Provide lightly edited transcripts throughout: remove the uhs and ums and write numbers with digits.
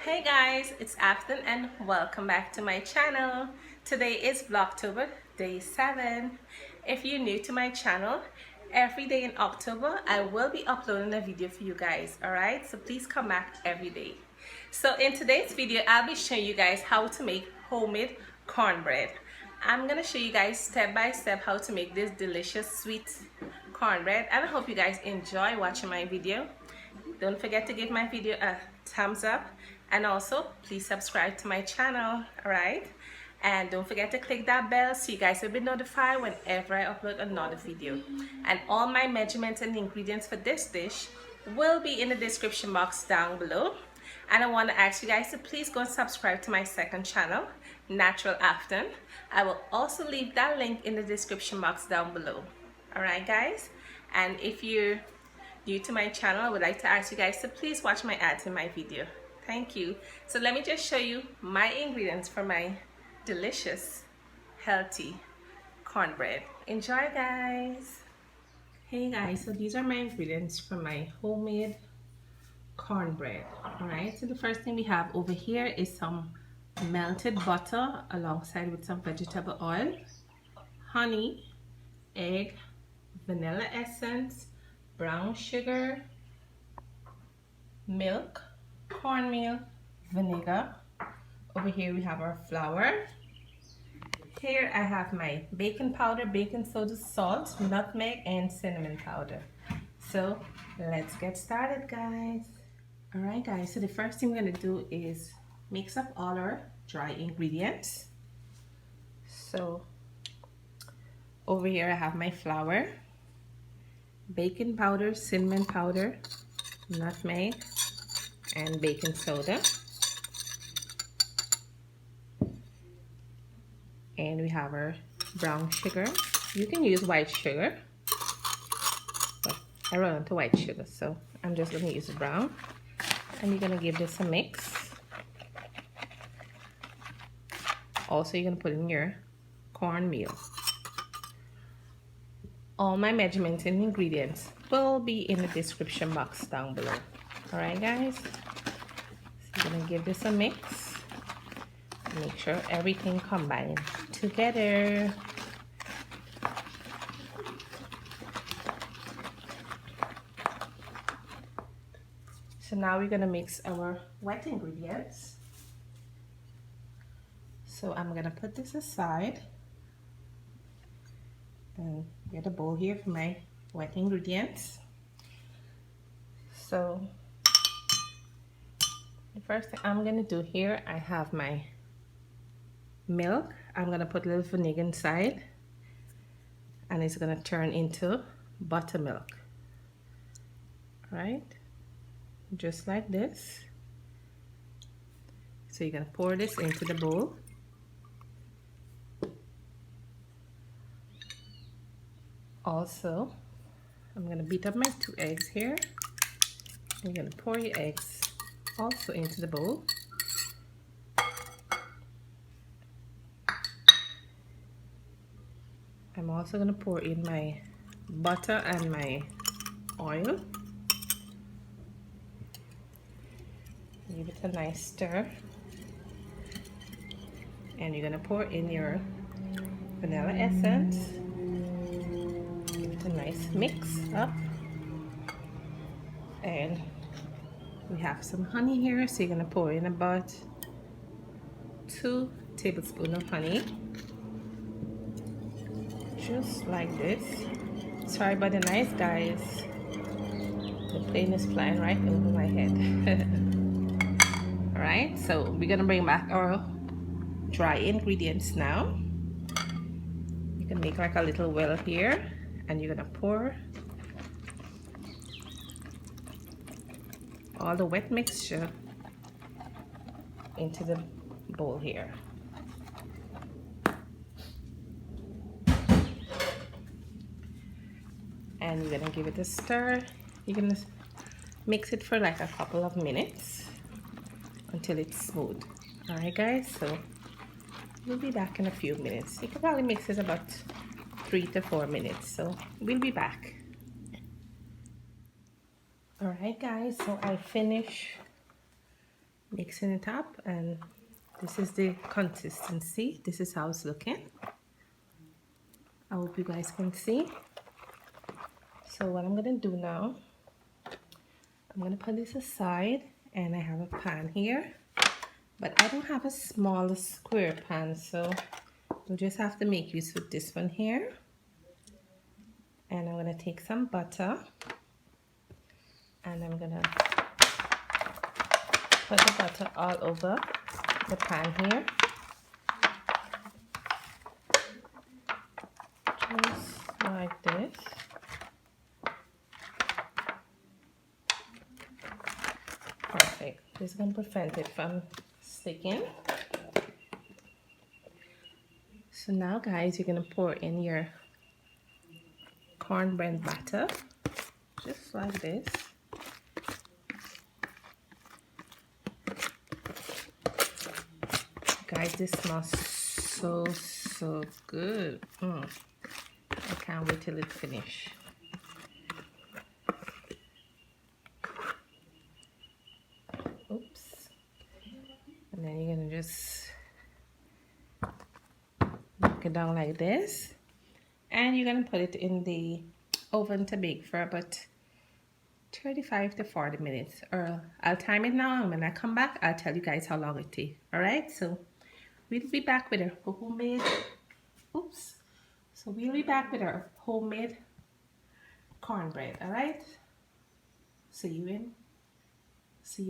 Hey guys, it's Afton and welcome back to my channel. Today is Vlogtober, day 7. If you're new to my channel, every day in October I will be uploading a video for you guys, alright? So please come back every day. So in today's video, I'll be showing you guys how to make homemade cornbread. I'm gonna show you guys step by step how to make this delicious sweet cornbread, and I hope you guys enjoy watching my video. Don't forget to give my video a thumbs up, and also please subscribe to my channel, alright? And don't forget to click that bell so you guys will be notified whenever I upload another video. And all my measurements and ingredients for this dish will be in the description box down below. And I want to ask you guys to please go and subscribe to my second channel, Natural Afton. I will also leave that link in the description box down below. Alright guys, and if you're new to my channel, I would like to ask you guys to please watch my ads in my video. Thank you. So let me just show you my ingredients for my delicious, healthy cornbread. Enjoy guys. Hey guys, so these are my ingredients for my homemade cornbread. Alright, so the first thing we have over here is some melted butter alongside with some vegetable oil, honey, egg, vanilla essence, brown sugar, milk, cornmeal, vinegar. Over here we have our flour. Here I have my baking powder, baking soda, salt, nutmeg, and cinnamon powder. So let's get started guys. Alright guys, so the first thing we're going to do is mix up all our dry ingredients. So over here I have my flour, baking powder, cinnamon powder, nutmeg, and baking soda. And we have our brown sugar. You can use white sugar, but I run into white sugar, so I'm just going to use brown. And you're going to give this a mix. Also, you're going to put in your cornmeal. All my measurements and ingredients will be in the description box down below. Alright guys, so you're going to give this a mix. Make sure everything combines together. So now we're going to mix our wet ingredients. So I'm going to put this aside and get a bowl here for my wet ingredients. So the first thing I'm going to do here, I have my milk. I'm going to put a little vinegar inside, and it's going to turn into buttermilk. Right, just like this. So you're going to pour this into the bowl. Also, I'm going to beat up my 2 eggs here. You're going to pour your eggs also into the bowl. I'm also going to pour in my butter and my oil. Give it a nice stir. And you're going to pour in your vanilla essence. Give it a nice mix up. And we have some honey here, so you're going to pour in about 2 tablespoons of honey. Just like this. Sorry about the noise guys, the plane is flying right over my head. Alright, so we're gonna bring back our dry ingredients now. You can make like a little well here, and you're gonna pour all the wet mixture into the bowl here. And you're gonna give it a stir. You're gonna mix it for like a couple of minutes until it's smooth. Alright guys, so we'll be back in a few minutes. You can probably mix it about 3 to 4 minutes, so we'll be back. Alright guys, so I finished mixing it up, and this is the consistency. This is how it's looking. I hope you guys can see. So what I'm gonna do now, I'm gonna put this aside, and I have a pan here, but I don't have a small square pan, so we'll just have to make use with this one here. And I'm gonna take some butter, and I'm gonna put the butter all over the pan here. Just like this. Perfect. This is going to prevent it from sticking. So now guys, you're going to pour in your cornbread batter, just like this. Guys, this smells so good. I can't wait till it's finished. Oops. And then you're gonna just knock it down like this, and you're gonna put it in the oven to bake for about 35 to 40 minutes, or I'll time it now, and when I come back I'll tell you guys how long it takes. All right, so we'll be back with our homemade homemade cornbread. All right, see you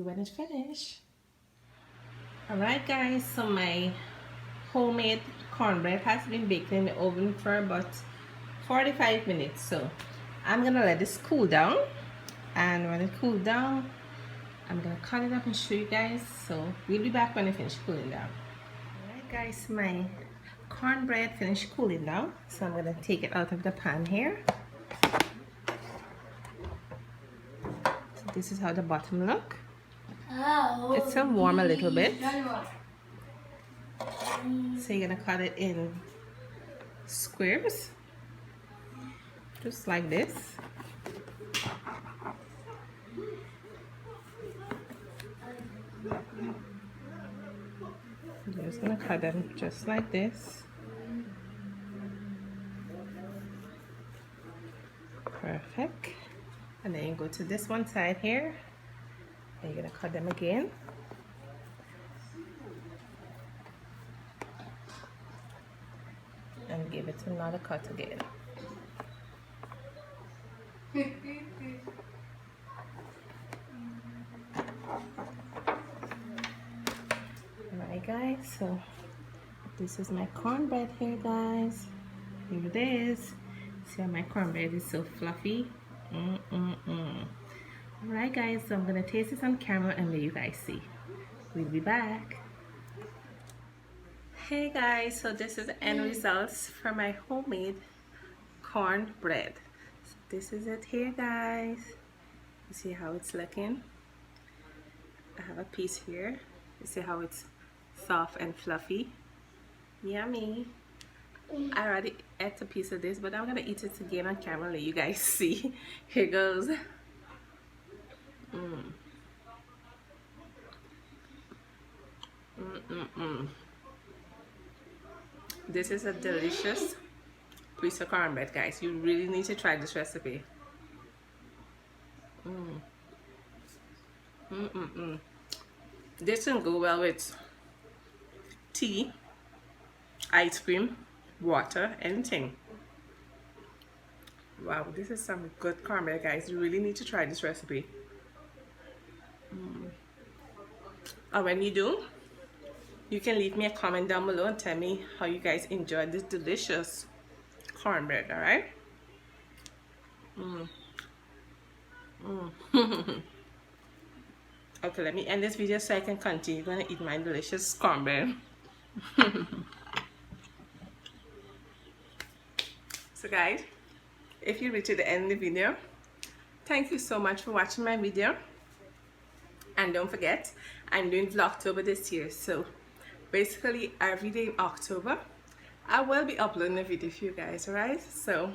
when it's finished. All right guys, so my homemade cornbread has been baked in the oven for about 45 minutes, so I'm gonna let this cool down, and when it cools down I'm gonna cut it up and show you guys. So we'll be back when it finishes cooling down. Alright guys, my cornbread finished cooling down, so I'm gonna take it out of the pan here. So this is how the bottom look. It's still warm a little bit, so you're gonna cut it in squares, just like this. I'm just gonna cut them just like this. Perfect. And then you go to this one side here, and you're gonna cut them again. And give it another cut again. Alright guys, so this is my cornbread here guys. Here it is. See how my cornbread is so fluffy. Alright guys, so I'm gonna taste this on camera and let you guys see. We'll be back. Hey guys, so this is the end results for my homemade cornbread. So this is it here guys. You see how it's looking? I have a piece here. You see how it's soft and fluffy? Yummy. I already ate a piece of this, but I'm gonna eat it again on camera and let you guys see. Here goes. This is a delicious piece of cornbread, guys. You really need to try this recipe. This can go well with tea, ice cream, water, anything. Wow, this is some good cornbread, guys. You really need to try this recipe. And when you do, you can leave me a comment down below and tell me how you guys enjoyed this delicious cornbread. All right. Okay, let me end this video so I can continue gonna eat my delicious cornbread. So guys, if you reach to the end of the video, thank you so much for watching my video. And don't forget, I'm doing Vlogtober this year, so basically every day in October I will be uploading a video for you guys. Alright, so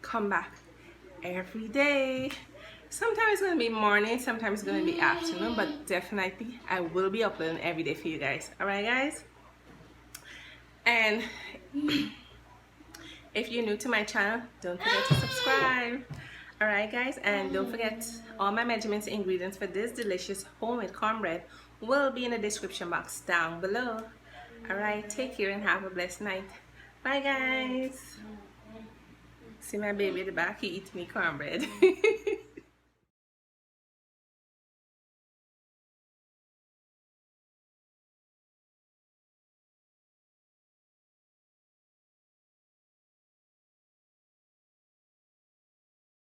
come back every day Sometimes it's going to be morning, sometimes it's going to be afternoon, but definitely I will be uploading every day for you guys. Alright guys? And if you're new to my channel, don't forget to subscribe. Alright guys, and don't forget all my measurements and ingredients for this delicious homemade cornbread will be in the description box down below. Alright, take care and have a blessed night. Bye guys. See my baby at the back, he eats me cornbread.